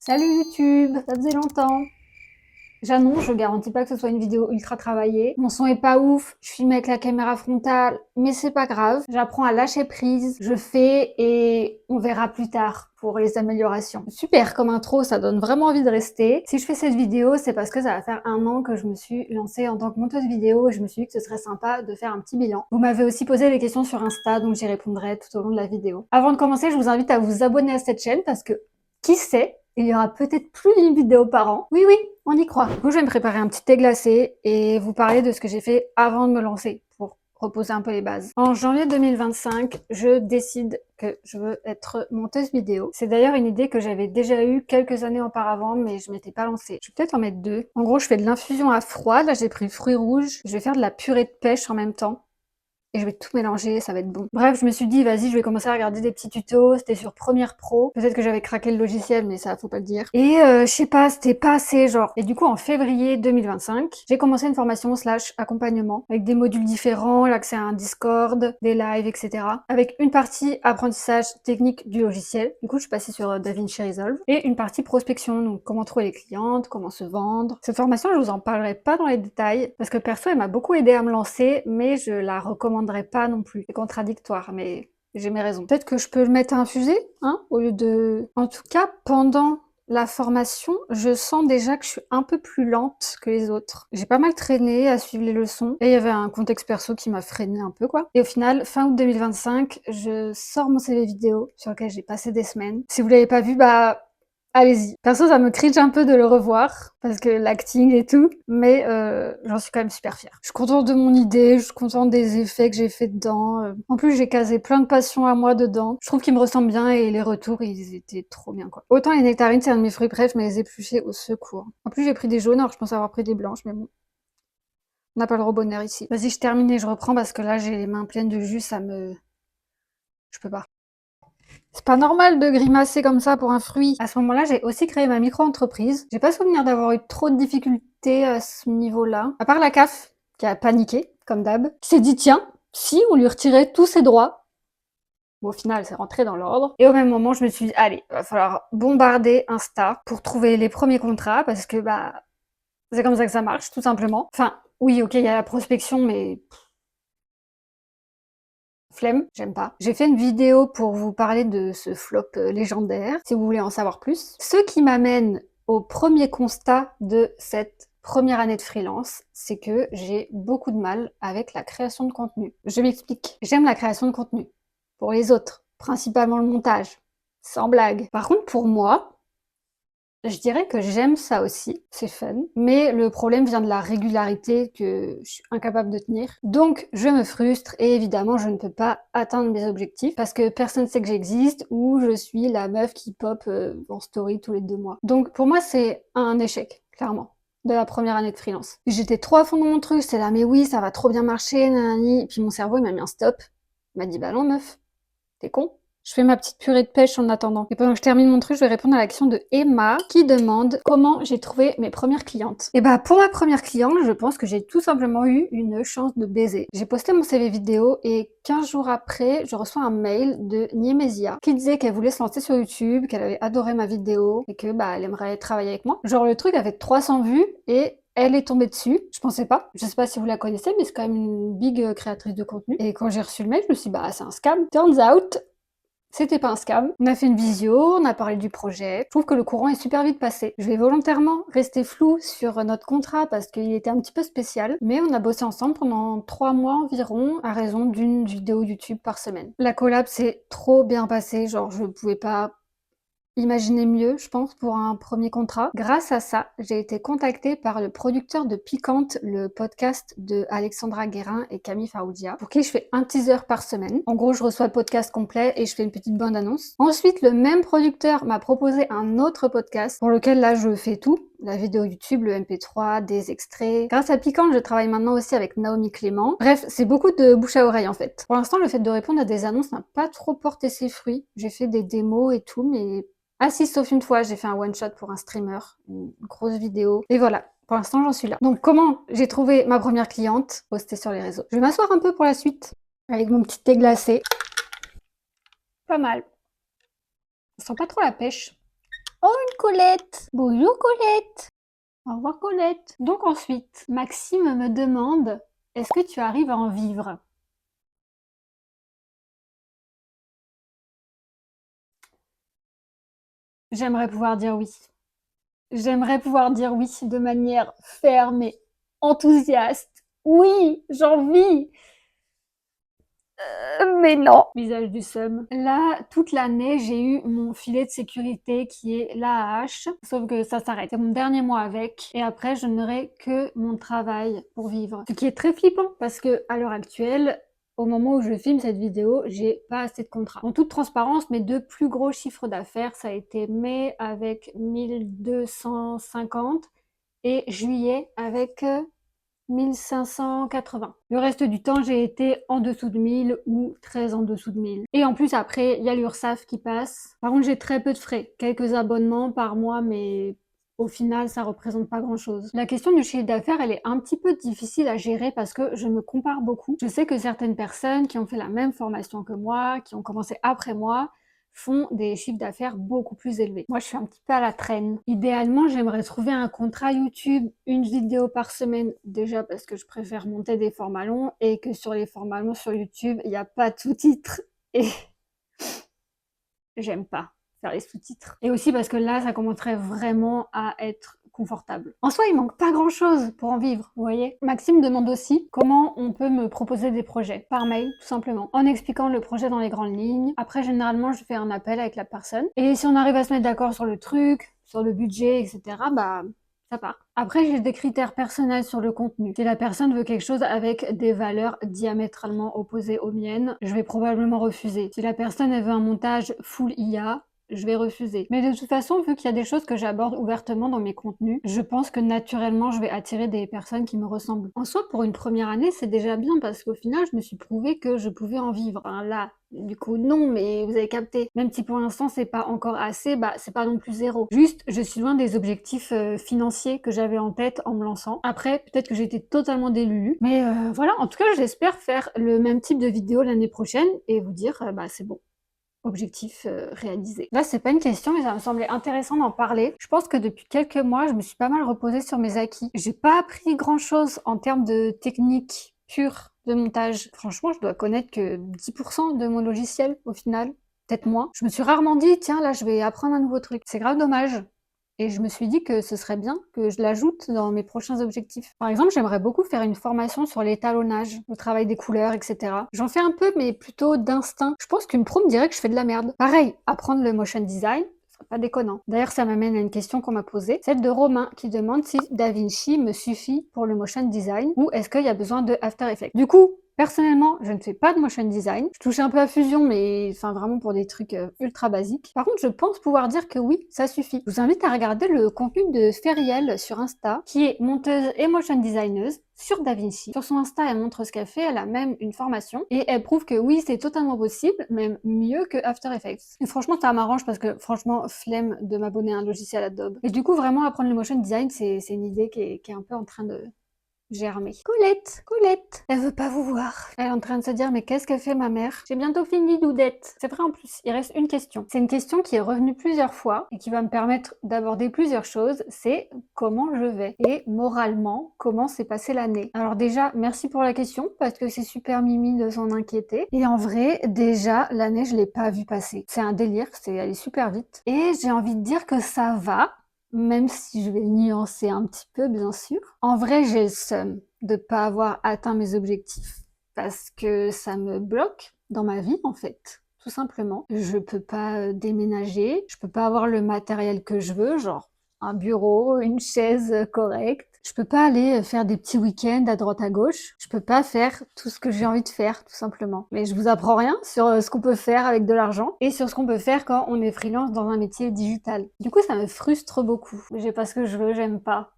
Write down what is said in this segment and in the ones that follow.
Salut YouTube, ça faisait longtemps. J'annonce, je garantis pas que ce soit une vidéo ultra travaillée. Mon son est pas ouf, je filme avec la caméra frontale, mais c'est pas grave. J'apprends à lâcher prise, je fais et on verra plus tard pour les améliorations. Super comme intro, ça donne vraiment envie de rester. Si je fais cette vidéo, c'est parce que ça va faire 1 an que je me suis lancée en tant que monteuse vidéo et je me suis dit que ce serait sympa de faire un petit bilan. Vous m'avez aussi posé des questions sur Insta, donc j'y répondrai tout au long de la vidéo. Avant de commencer, je vous invite à vous abonner à cette chaîne parce que, qui sait, il y aura peut-être plus d'une vidéo par an. Oui, oui, on y croit. Du coup, je vais me préparer un petit thé glacé et vous parler de ce que j'ai fait avant de me lancer pour reposer un peu les bases. En janvier 2025, je décide que je veux être monteuse vidéo. C'est d'ailleurs une idée que j'avais déjà eue quelques années auparavant, mais je m'étais pas lancée. Je vais peut-être en mettre deux. En gros, je fais de l'infusion à froid. Là, j'ai pris fruits rouges. Je vais faire de la purée de pêche en même temps. Et je vais tout mélanger, ça va être bon. Bref, je me suis dit, vas-y, je vais commencer à regarder des petits tutos. C'était sur Premiere Pro. Peut-être que j'avais craqué le logiciel, mais ça, faut pas le dire. Et je sais pas, c'était pas assez, genre. Et du coup, en février 2025, j'ai commencé une formation / accompagnement avec des modules différents, l'accès à un Discord, des lives, etc. Avec une partie apprentissage technique du logiciel. Du coup, je suis passée sur DaVinci Resolve. Et une partie prospection, donc comment trouver les clientes, comment se vendre. Cette formation, je vous en parlerai pas dans les détails, parce que perso, elle m'a beaucoup aidé à me lancer, mais je la recommande pas non plus. C'est contradictoire, mais j'ai mes raisons. Peut-être que je peux le mettre à infuser, hein, au lieu de... En tout cas, pendant la formation, je sens déjà que je suis un peu plus lente que les autres. J'ai pas mal traîné à suivre les leçons, et il y avait un contexte perso qui m'a freiné un peu, quoi. Et au final, fin août 2025, je sors mon CV vidéo, sur lequel j'ai passé des semaines. Si vous l'avez pas vu, bah... allez-y. Perso, ça me cringe un peu de le revoir, parce que l'acting et tout, mais j'en suis quand même super fière. Je suis contente de mon idée, je suis contente des effets que j'ai fait dedans. En plus, j'ai casé plein de passions à moi dedans. Je trouve qu'ils me ressemblent bien et les retours, ils étaient trop bien, quoi. Autant les nectarines, c'est un de mes fruits préférés, mais les épluchés au secours. En plus, j'ai pris des jaunes, alors je pense avoir pris des blanches, mais bon. On n'a pas le robonnaire ici. Vas-y, je termine et je reprends, parce que là, j'ai les mains pleines de jus, ça me... Je peux pas. C'est pas normal de grimacer comme ça pour un fruit. À ce moment-là, j'ai aussi créé ma micro-entreprise. J'ai pas souvenir d'avoir eu trop de difficultés à ce niveau-là. À part la CAF, qui a paniqué, comme d'hab, qui s'est dit, tiens, si on lui retirait tous ses droits. Bon, au final, c'est rentré dans l'ordre. Et au même moment, je me suis dit, allez, va falloir bombarder Insta pour trouver les premiers contrats, parce que, bah, c'est comme ça que ça marche, tout simplement. Enfin, oui, ok, il y a la prospection, mais... flemme, j'aime pas. J'ai fait une vidéo pour vous parler de ce flop légendaire, si vous voulez en savoir plus. Ce qui m'amène au premier constat de cette première année de freelance, c'est que j'ai beaucoup de mal avec la création de contenu. Je m'explique. J'aime la création de contenu. Pour les autres, principalement le montage. Sans blague. Par contre, pour moi, je dirais que j'aime ça aussi, c'est fun, mais le problème vient de la régularité que je suis incapable de tenir. Donc je me frustre et évidemment je ne peux pas atteindre mes objectifs parce que personne ne sait que j'existe ou je suis la meuf qui pop en story tous les 2 mois. Donc pour moi c'est un échec, clairement, de la première année de freelance. J'étais trop à fond dans mon truc, j'étais là mais oui ça va trop bien marcher, nanani. Et puis mon cerveau il m'a mis un stop, il m'a dit bah non meuf, t'es con. Je fais ma petite purée de pêche en attendant. Et pendant que je termine mon truc, je vais répondre à la question de Emma qui demande comment j'ai trouvé mes premières clientes. Et bah pour ma première cliente, je pense que j'ai tout simplement eu une chance de baiser. J'ai posté mon CV vidéo et 15 jours après, je reçois un mail de Niemesia qui disait qu'elle voulait se lancer sur YouTube, qu'elle avait adoré ma vidéo et que bah elle aimerait travailler avec moi. Genre le truc avait 300 vues et elle est tombée dessus, je pensais pas. Je sais pas si vous la connaissez, mais c'est quand même une big créatrice de contenu. Et quand j'ai reçu le mail, je me suis dit, bah c'est un scam. Turns out, c'était pas un scam. On a fait une visio, on a parlé du projet. Je trouve que le courant est super vite passé. Je vais volontairement rester floue sur notre contrat parce qu'il était un petit peu spécial, mais on a bossé ensemble pendant 3 mois environ à raison d'une vidéo YouTube par semaine. La collab s'est trop bien passée, genre je pouvais pas imaginer mieux, je pense, pour un premier contrat. Grâce à ça, j'ai été contactée par le producteur de Piquante, le podcast de Alexandra Guérin et Camille Faoudia, pour qui je fais un teaser par semaine. En gros, je reçois le podcast complet et je fais une petite bande-annonce. Ensuite, le même producteur m'a proposé un autre podcast pour lequel là, je fais tout. La vidéo YouTube, le MP3, des extraits. Grâce à Piquante, je travaille maintenant aussi avec Naomi Clément. Bref, c'est beaucoup de bouche à oreille en fait. Pour l'instant, le fait de répondre à des annonces n'a pas trop porté ses fruits. J'ai fait des démos et tout, mais ah si, sauf une fois, j'ai fait un one-shot pour un streamer, une grosse vidéo. Et voilà, pour l'instant, j'en suis là. Donc comment j'ai trouvé ma première cliente? Postée sur les réseaux. Je vais m'asseoir un peu pour la suite, avec mon petit thé glacé. Pas mal. Ça sent pas trop la pêche. Oh, une Colette! Bonjour Colette! Au revoir Colette. Donc ensuite, Maxime me demande, est-ce que tu arrives à en vivre? J'aimerais pouvoir dire oui. J'aimerais pouvoir dire oui de manière ferme et enthousiaste. Oui, j'en vis! Mais non! Visage du seum. Là, toute l'année, j'ai eu mon filet de sécurité qui est l'AAH, sauf que ça s'arrête. C'est mon dernier mois avec, et après, je n'aurai que mon travail pour vivre. Ce qui est très flippant, parce que à l'heure actuelle, au moment où je filme cette vidéo, j'ai pas assez de contrats. En toute transparence, mes deux plus gros chiffres d'affaires, ça a été mai avec 1250 et juillet avec 1580. Le reste du temps, j'ai été en dessous de 1000 ou très en dessous de 1000. Et en plus, après, il y a l'URSSAF qui passe. Par contre, j'ai très peu de frais. Quelques abonnements par mois, mais au final, ça représente pas grand-chose. La question du chiffre d'affaires, elle est un petit peu difficile à gérer parce que je me compare beaucoup. Je sais que certaines personnes qui ont fait la même formation que moi, qui ont commencé après moi, font des chiffres d'affaires beaucoup plus élevés. Moi, je suis un petit peu à la traîne. Idéalement, j'aimerais trouver un contrat YouTube, une vidéo par semaine, déjà parce que je préfère monter des formats longs et que sur les formats longs sur YouTube, il n'y a pas de sous-titres et j'aime pas faire les sous-titres. Et aussi parce que là, ça commencerait vraiment à être confortable. En soi, il manque pas grand chose pour en vivre, vous voyez. Maxime demande aussi comment on peut me proposer des projets. Par mail, tout simplement. En expliquant le projet dans les grandes lignes. Après, généralement, je fais un appel avec la personne. Et si on arrive à se mettre d'accord sur le truc, sur le budget, etc., bah, ça part. Après, j'ai des critères personnels sur le contenu. Si la personne veut quelque chose avec des valeurs diamétralement opposées aux miennes, je vais probablement refuser. Si la personne elle veut un montage full IA, je vais refuser. Mais de toute façon, vu qu'il y a des choses que j'aborde ouvertement dans mes contenus, je pense que naturellement, je vais attirer des personnes qui me ressemblent. En soi, pour une première année, c'est déjà bien parce qu'au final, je me suis prouvé que je pouvais en vivre. Enfin, là, du coup, non, mais vous avez capté. Même si pour l'instant, c'est pas encore assez, bah, c'est pas non plus zéro. Juste, je suis loin des objectifs financiers que j'avais en tête en me lançant. Après, peut-être que j'étais totalement délulu. Mais voilà, en tout cas, j'espère faire le même type de vidéo l'année prochaine et vous dire, bah, c'est bon. Objectif réalisé. Là, c'est pas une question, mais ça me semblait intéressant d'en parler. Je pense que depuis quelques mois, je me suis pas mal reposée sur mes acquis. J'ai pas appris grand-chose en termes de technique pure de montage. Franchement, je dois connaître que 10% de mon logiciel au final. Peut-être moins. Je me suis rarement dit, tiens, là, je vais apprendre un nouveau truc. C'est grave dommage. Et je me suis dit que ce serait bien que je l'ajoute dans mes prochains objectifs. Par exemple, j'aimerais beaucoup faire une formation sur l'étalonnage, le travail des couleurs, etc. J'en fais un peu, mais plutôt d'instinct. Je pense qu'une pro me dirait que je fais de la merde. Pareil, apprendre le motion design, c'est pas déconnant. D'ailleurs, ça m'amène à une question qu'on m'a posée, celle de Romain, qui demande si DaVinci me suffit pour le motion design ou est-ce qu'il y a besoin de After Effects. Du coup, personnellement, je ne fais pas de motion design. Je touche un peu à Fusion, mais enfin vraiment pour des trucs ultra basiques. Par contre, je pense pouvoir dire que oui, ça suffit. Je vous invite à regarder le contenu de Feriel sur Insta, qui est monteuse et motion designeuse sur DaVinci. Sur son Insta, elle montre ce qu'elle fait, elle a même une formation, et elle prouve que oui, c'est totalement possible, même mieux que After Effects. Et franchement, ça m'arrange parce que franchement, flemme de m'abonner à un logiciel Adobe. Et du coup, vraiment, apprendre le motion design, c'est une idée qui est un peu en train de germé. Colette, Colette, elle veut pas vous voir. Elle est en train de se dire, mais qu'est-ce qu'elle fait ma mère? J'ai bientôt fini, Doudette. C'est vrai en plus, il reste une question. C'est une question qui est revenue plusieurs fois et qui va me permettre d'aborder plusieurs choses. C'est comment je vais? Et moralement, comment s'est passée l'année? Alors déjà, merci pour la question parce que c'est super mimi de s'en inquiéter. Et en vrai, déjà, l'année, je l'ai pas vue passer. C'est un délire, c'est allé super vite. Et j'ai envie de dire que ça va, même si je vais nuancer un petit peu, bien sûr. En vrai, j'ai le seum de pas avoir atteint mes objectifs parce que ça me bloque dans ma vie, en fait. Tout simplement. Je peux pas déménager, je peux pas avoir le matériel que je veux, genre un bureau, une chaise correcte. Je peux pas aller faire des petits week-ends à droite à gauche. Je peux pas faire tout ce que j'ai envie de faire, tout simplement. Mais je vous apprends rien sur ce qu'on peut faire avec de l'argent et sur ce qu'on peut faire quand on est freelance dans un métier digital. Du coup, ça me frustre beaucoup. J'ai pas ce que je veux, j'aime pas.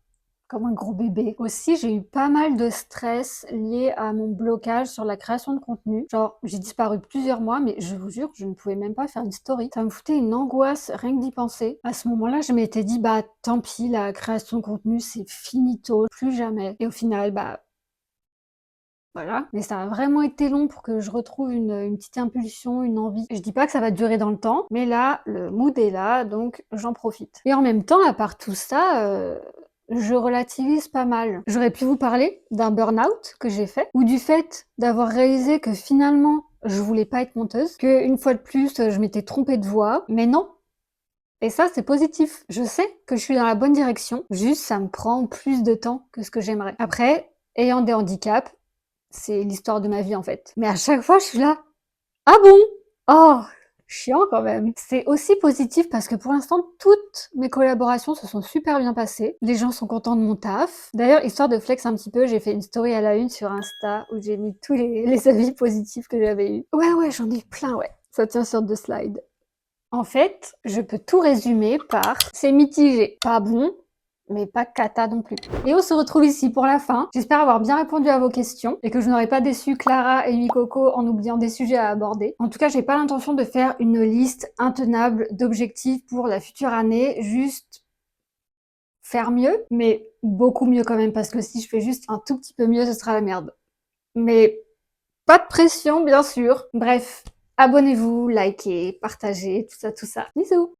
Comme un gros bébé. Aussi, j'ai eu pas mal de stress lié à mon blocage sur la création de contenu. Genre, j'ai disparu plusieurs mois, mais je vous jure, je ne pouvais même pas faire une story. Ça me foutait une angoisse rien que d'y penser. À ce moment-là, je m'étais dit, bah tant pis, la création de contenu, c'est finito, plus jamais. Et au final, bah Voilà, mais ça a vraiment été long pour que je retrouve une petite impulsion, une envie. Je dis pas que ça va durer dans le temps, mais là, le mood est là, donc j'en profite. Et en même temps, à part tout ça, je relativise pas mal. J'aurais pu vous parler d'un burn-out que j'ai fait, ou du fait d'avoir réalisé que finalement, je voulais pas être monteuse, qu'une fois de plus, je m'étais trompée de voie, mais non. Et ça, c'est positif. Je sais que je suis dans la bonne direction, juste ça me prend plus de temps que ce que j'aimerais. Après, ayant des handicaps, c'est l'histoire de ma vie en fait. Mais à chaque fois, je suis là. Ah bon? Oh, chiant quand même. C'est aussi positif parce que pour l'instant, toutes mes collaborations se sont super bien passées. Les gens sont contents de mon taf. D'ailleurs, histoire de flex un petit peu, j'ai fait une story à la une sur Insta où j'ai mis tous les avis positifs que j'avais eus. Ouais, j'en ai eu plein, ouais. Ça tient sur 2 slides. En fait, je peux tout résumer par c'est mitigé. Pas bon, mais pas cata non plus. Et on se retrouve ici pour la fin. J'espère avoir bien répondu à vos questions et que je n'aurai pas déçu Clara et Mikoko en oubliant des sujets à aborder. En tout cas, j'ai pas l'intention de faire une liste intenable d'objectifs pour la future année, juste faire mieux, mais beaucoup mieux quand même, parce que si je fais juste un tout petit peu mieux, ce sera la merde. Mais pas de pression, bien sûr. Bref, abonnez-vous, likez, partagez, tout ça, tout ça. Bisous!